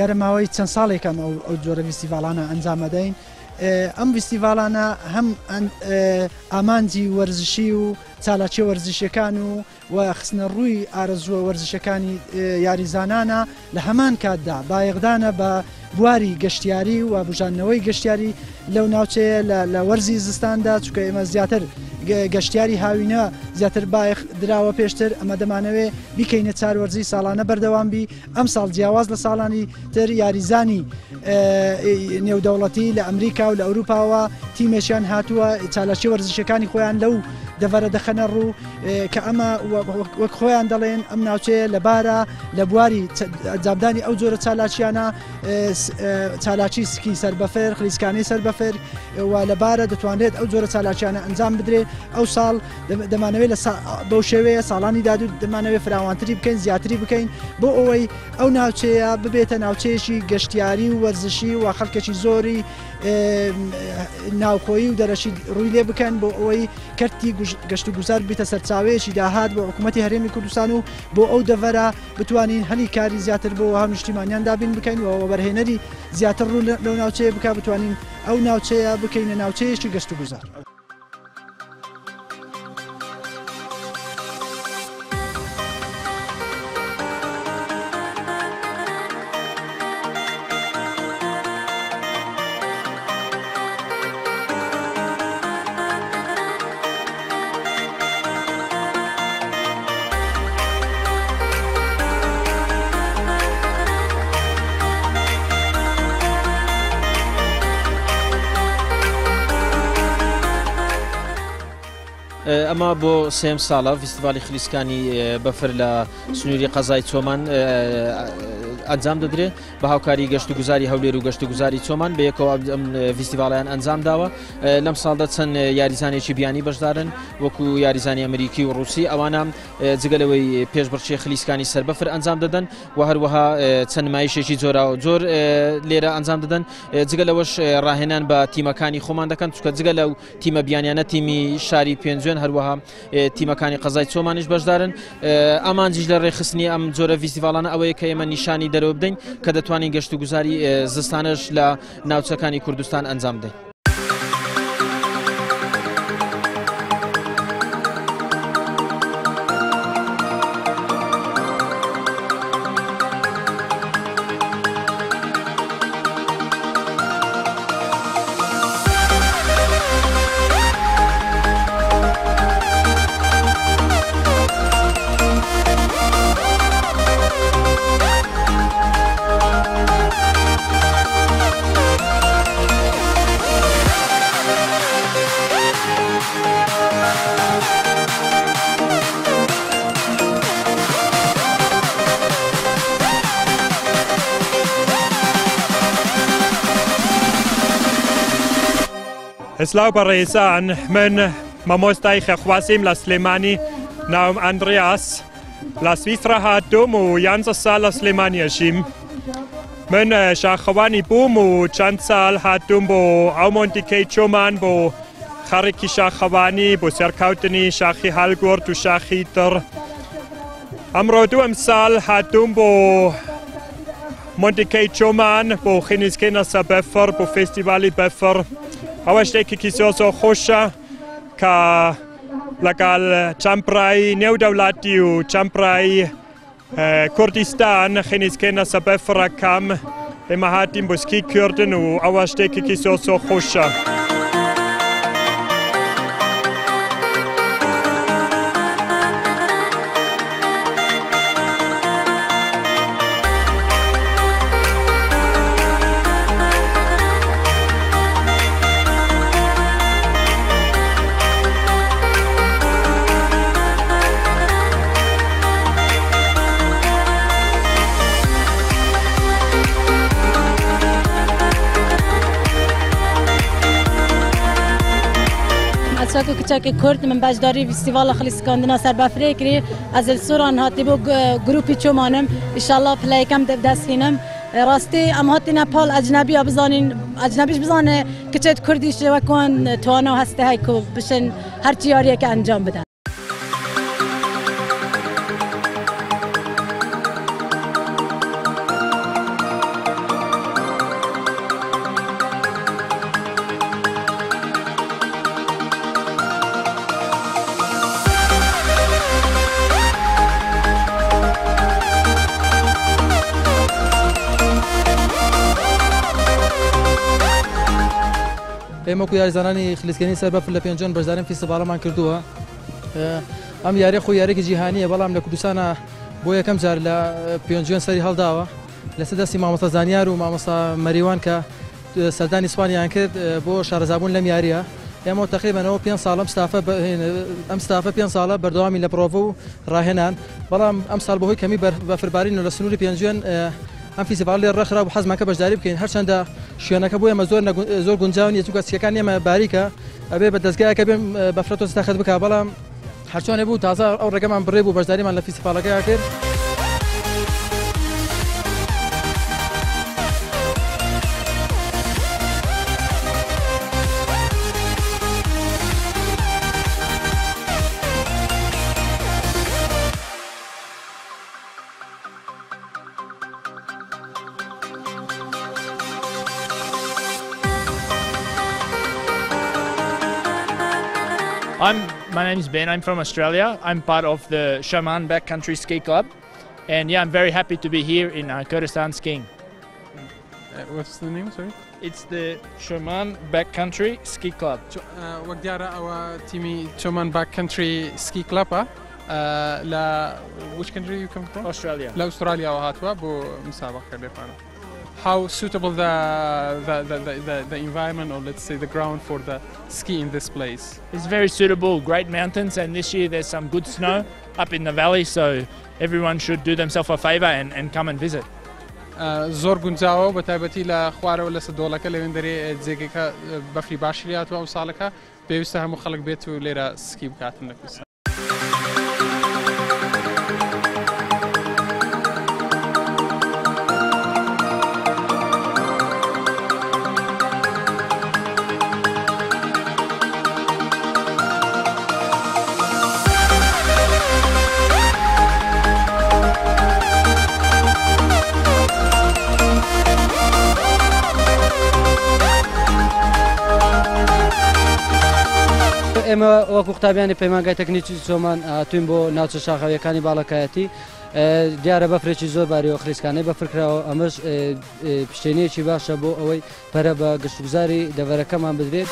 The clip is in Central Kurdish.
لەماوەی چەند ساڵێکم ئەو جۆرە فیستیڤالانە ئەنجام دەدەین. ئەم فیستیڤالانە هەم ئامانجی وەرزشی و چالاکی وەرزشیەکان و خستنە ڕووی ئارەزووە وەرزشەکانی یاریزانانە لە هەمان کاتدا بایەقدانە بە بواری گەشتیاری و بژانەوەی گەشتیاری لەو ناوچەیە لە وەرزی زستاندا، چونکە ئێمە زیاتر گەشتیاری هاوینە زیاتر بایەخ دراوە پێشتر، ئەمە دەمانەوێت بیکەینە چاروەرزی ساڵانە بەردەوام بی. ئەم ساڵ جیاواز لە ساڵانی تر یاریزانی نێودەوڵەتی لە ئەمریکا و لە ئەوروپاوە تیمێکیان هاتووە چالاکی وەرزشەکانی خۆیان لەو دەڤەرە دەخەنە ڕوو کە ئەمە وەک خۆیان دەڵێن ئەم ناوچەیە لەبارە لە بواری جابدانی ئەو جۆرە چالاکیانە چالاکی سکی سەربەفێر، خلیسکانی سەربەفێر و لەبارە دەتوانێت ئەو جۆرە چالاکیانە ئەنجام بدرێت. ئەو ساڵ دەمانەوێت بەو شێوەیە ساڵانی دادوو دەمانەوێت فراوانتری بکەین، زیاتری بکەین بۆ ئەوەی ئەو ناوچەیە ببێتە ناوچەیەکی گەشتیاری و وەرزشی و خەڵکێکی زۆری ناوخۆیی و دەرەشی ڕووی لێ بکەن بۆ ئەوەی کەرتی گەشت و گوزار بیتە سەرچاوەیەکی داهات بۆ حکوومەتی هەرێمی کوردستان و بۆ ئەو دەڤەرە بتوانین هەلی کاری زیاتر بۆ هەم نیشتیمانیان دابین بکەین و بەرهێنەری زیاتر ڕوو لەو ناوچەیە بک بتوانین ئەو ناوچەیە بکەینە ناوچەیەکی گەشت و گوزار. ئەمە بۆ سێم ساڵە فیستیڤالی خلیسکانی بەفر لە سنووری قەزای چۆمان ئەنجام دەدرێت بە هاوکاری گەشت و گوزاری هەولێر و گەشت و گوزاری چۆمان بە یەکەوە ئەم فیستیڤاڵیان ئەنجام داوە. لەم ساڵدا چەند یاریزانێکی بیانی بەشدارن وەکو یاریزانی ئەمریکی و ڕووسی، ئەوانە جگەلەوەی پێشبڕچی خلیسکانی سەربەفر ئەنجام دەدەن و هەروەها چەند نمایشێکی جۆراوە جۆر لێرە ئەنجام دەدەن. جگەلەوەش ڕاهێنان بە تیمەکانی خۆمان دەکەن، چونکە جگە لەو تیمە بیانیانە تیمی شاری پێنجوێن هەروەها تیمەکانی قەزای چۆمانیش بەشدارن. ئامانجیش لە ڕێخستنی ئەم جۆرە فیستیڤاڵانە ئەوەیە کە ئێمە نیشانی دەرەوە بدەین کە دەتوانین گەشت و گوزاری زستانش لە ناوچەکانی کوردستان ئەنجام بدەین. Islau Barresan, من مامۆستای خێخواسیم لە سلێمانی ناوم ئەندریاس لە سویسرا هاتووم و 11 ساڵ لە سلێمانیەژیم. من شاخەوانی بووم و چەند ساڵ هاتووم بۆ ئەو مۆنتیکەی چۆمان بۆ خەڕێکی شاخەوانی بۆ سەرکەوتنی شاخی هەڵگورد و شاخی تر. ئەمڕۆ دووەم ساڵ هاتووم بۆ مۆنتیکەی چۆمان بۆ خینیسکەینە سەبەفر بۆ فێستیڤالی بەفر. ئەوە شتێکێکی زۆر خۆشە کە لەگەڵ چەمپڕایی نێودەوڵاتی و چەمپڕایی کوردستان خینیسکەینە سەبەفڕەکەم ئێمە هاتیم بۆ سکیکردن و ئەوە شتێکێکی زۆر خۆشە. چاکو کچاکی کرد من باشداری فستیوال خلیسکاندنا سربافری کری از السوران هاتی بو گروپی چومانم انشالله پلی کم دست هینم راستی ام هاتی نپال اجنبی بزانین اجنبیش بزانه کچت کردیش وکن توانو هسته های کو بشن هر چیاریه که انجام بدن. ئێمەکو یاریزانانی خلیسکێنی سەر بەفر لە پێنجۆن بەشداریم فیستیڤالەمان کردووە ئەم یاری خۆ یارێکی جیهانیە بەڵام لە کوردستانە بۆ یەکەم جار لە پێنجۆن سەری هەڵداوە لەسەر دەستی مامۆستا زانیار و مامۆستا مەریوان کە سەردانی ئیسپانیایان کرد بۆ شارەزابوون لەم یاریە ئێمە تقریبەنەوە 5 ساڵ ئەم ستافە 5 ساڵە بەردەوامی لە پرۆڤ و ڕاهێنان بەڵام ئەم ساڵ بەهۆی کەمی بەفربارین و لە سنووری پێنجۆن ئەم فیستیڤال لێ ڕەخرا و حەزمانکە بەشداری بکەین هەرچەندە شوێنەکە بۆ ئێمە زۆر گونجاو نیە چونکە چیەکان ئێمە باریکە ئەبێ بە دەستگایەکە بێن بەفرەتۆ ستاخت بکە بەڵام هەرچۆنێ بوو تازە ئەو ڕێگەمان بڕێ بوو بەشداریمان لە فیستیڤالەکە کرد. My name is Ben. I'm from Australia. I'm part of the Shaman Backcountry Ski Club, and yeah, I'm very happy to be here in Kurdistan skiing. What's the name? Sorry. It's the Shaman Backcountry Ski Club. وقدارة أو تيمي Shaman Backcountry Ski Club. لا which country you come from? Australia. لا أستراليا وهاتوا بو مسابقة لفانا. How suitable the environment, or let's say the ground for the ski in this place? It's very suitable, great mountains, and this year there's some good snow up in the valley, so everyone should do themselves a favour and come and visit. زۆر گونجاوە بە تایبەتی لە خوارەوە لە سەدۆڵەکە لەوێن دەرێ جێگەکە بەفری باشی هاتووە ئەو ساڵەکە پێویستە هەموو خەڵک بێت و لێرە سکی بکاتن لە کوردستان. ئێمە وەکو قوتابیانی پەیمانگای تەکنیکی چۆمان هاتوین بۆ ناوچە شاخەویەکانی باڵەکایەتی دیارە بەفرێکی زۆر باریەوە خلیسکانەی بەفرکراوە ئەمەش پشتێنیەکی باشە بۆ ئەوەی پەرە بە گەشتگوزاری دەڤەرەکەمان بدرێت.